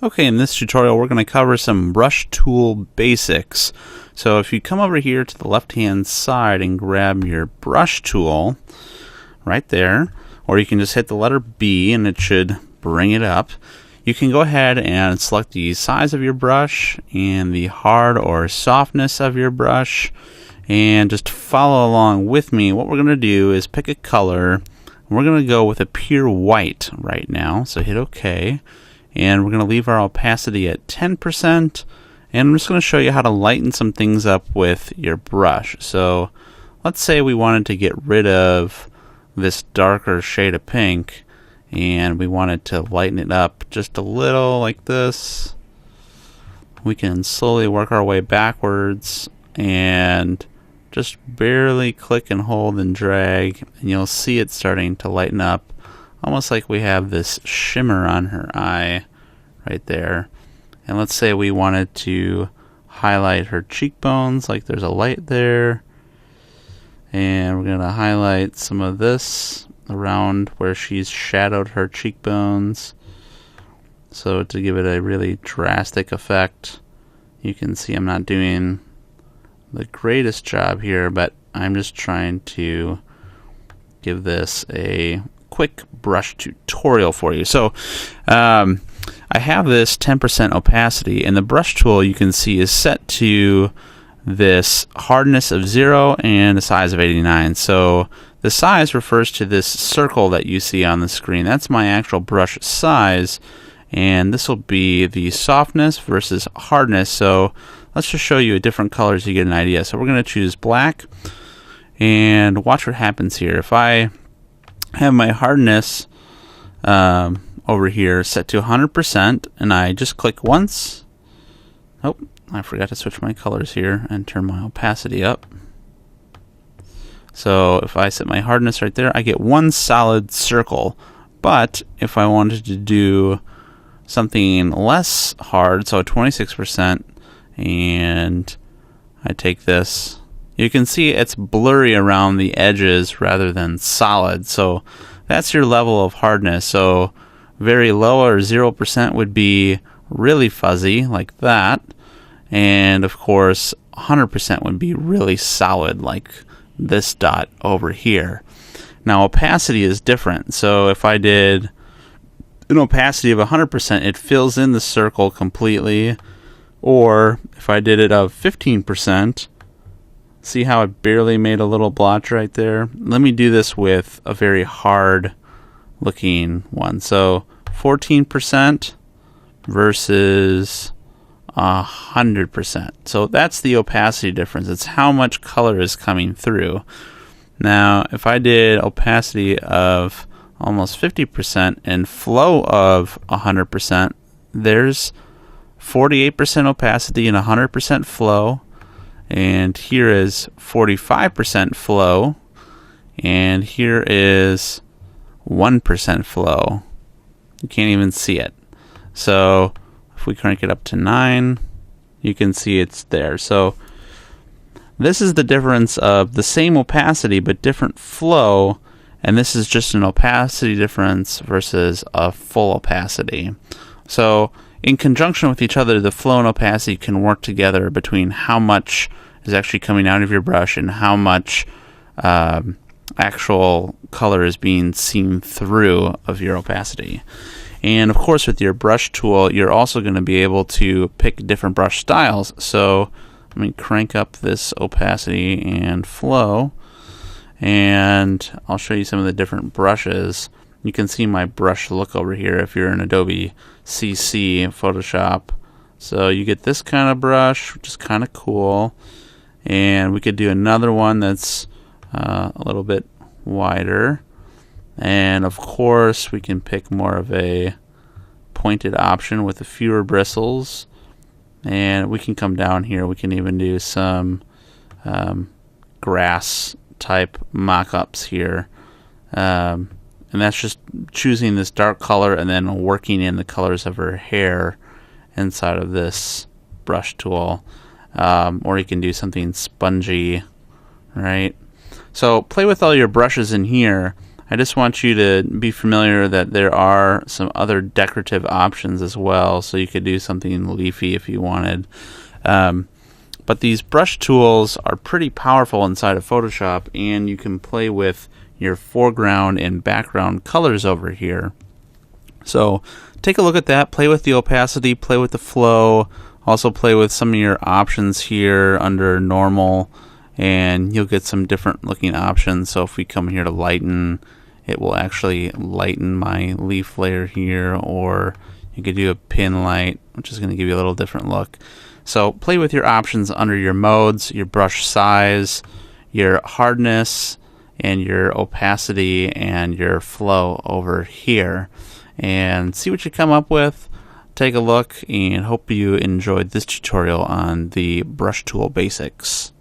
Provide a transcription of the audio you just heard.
Okay, in this tutorial we're going to cover some brush tool basics. So if you come over here to the left hand side and grab your brush tool right there, or you can just hit the letter B and it should bring it up. You can go ahead and select the size of your brush and the hard or softness of your brush and just follow along with me. What we're going to do is pick a color. We're going to go with a pure white right now, so hit OK. And we're going to leave our opacity at 10%, and I'm just going to show you how to lighten some things up with your brush. So let's say we wanted to get rid of this darker shade of pink and we wanted to lighten it up just a little like this. We can slowly work our way backwards and just barely click and hold and drag, and you'll see it starting to lighten up, almost like we have this shimmer on her eye right there. And let's say we wanted to highlight her cheekbones, like there's a light there, and we're going to highlight some of this around where she's shadowed her cheekbones, so to give it a really drastic effect. You can see I'm not doing the greatest job here, but I'm just trying to give this a quick brush tutorial for you. So I have this 10% opacity, and the brush tool you can see is set to this hardness of 0 and a size of 89. So the size refers to this circle that you see on the screen. That's my actual brush size, and this will be the softness versus hardness. So let's just show you a different color so you get an idea. So we're going to choose black, and watch what happens here. If I have my hardness over here set to 100%, and I just click once. Oh, I forgot to switch my colors here and turn my opacity up. So if I set my hardness right there, I get one solid circle. But if I wanted to do something less hard, so 26%, and I take this, you can see it's blurry around the edges rather than solid. So that's your level of hardness. So very low or 0% would be really fuzzy like that, and of course 100% would be really solid like this dot over here. Now opacity is different. So if I did an opacity of 100%, it fills in the circle completely. Or if I did it of 15%, see how it barely made a little blotch right there? Let me do this with a very hard looking one. So 14% versus 100%. So that's the opacity difference. It's how much color is coming through. Now, if I did opacity of almost 50% and flow of 100%, there's 48% opacity and 100% flow. And here is 45% flow. And here is 1% flow. You can't even see it. So if we crank it up to 9, you can see it's there. So this is the difference of the same opacity but different flow, and this is just an opacity difference versus a full opacity. So in conjunction with each other, the flow and opacity can work together between how much is actually coming out of your brush and how much actual color is being seen through of your opacity. And of course with your brush tool, you're also going to be able to pick different brush styles. So let me crank up this opacity and flow, and I'll show you some of the different brushes. You can see my brush look over here if you're in Adobe CC Photoshop. So you get this kind of brush, which is kind of cool. And we could do another one that's a little bit wider. And of course we can pick more of a pointed option with the fewer bristles. And we can come down here. We can even do some grass type mock-ups here. And that's just choosing this dark color and then working in the colors of her hair inside of this brush tool. Or you can do something spongy, right? So play with all your brushes in here. I just want you to be familiar that there are some other decorative options as well, so you could do something leafy if you wanted. But these brush tools are pretty powerful inside of Photoshop, and you can play with your foreground and background colors over here. So take a look at that, play with the opacity, play with the flow, also play with some of your options here under normal, and you'll get some different looking options. So if we come here to lighten, it will actually lighten my leaf layer here, or you could do a pin light, which is going to give you a little different look. So play with your options under your modes, your brush size, your hardness, and your opacity and your flow over here, and see what you come up with. Take a look, and hope you enjoyed this tutorial on the brush tool basics.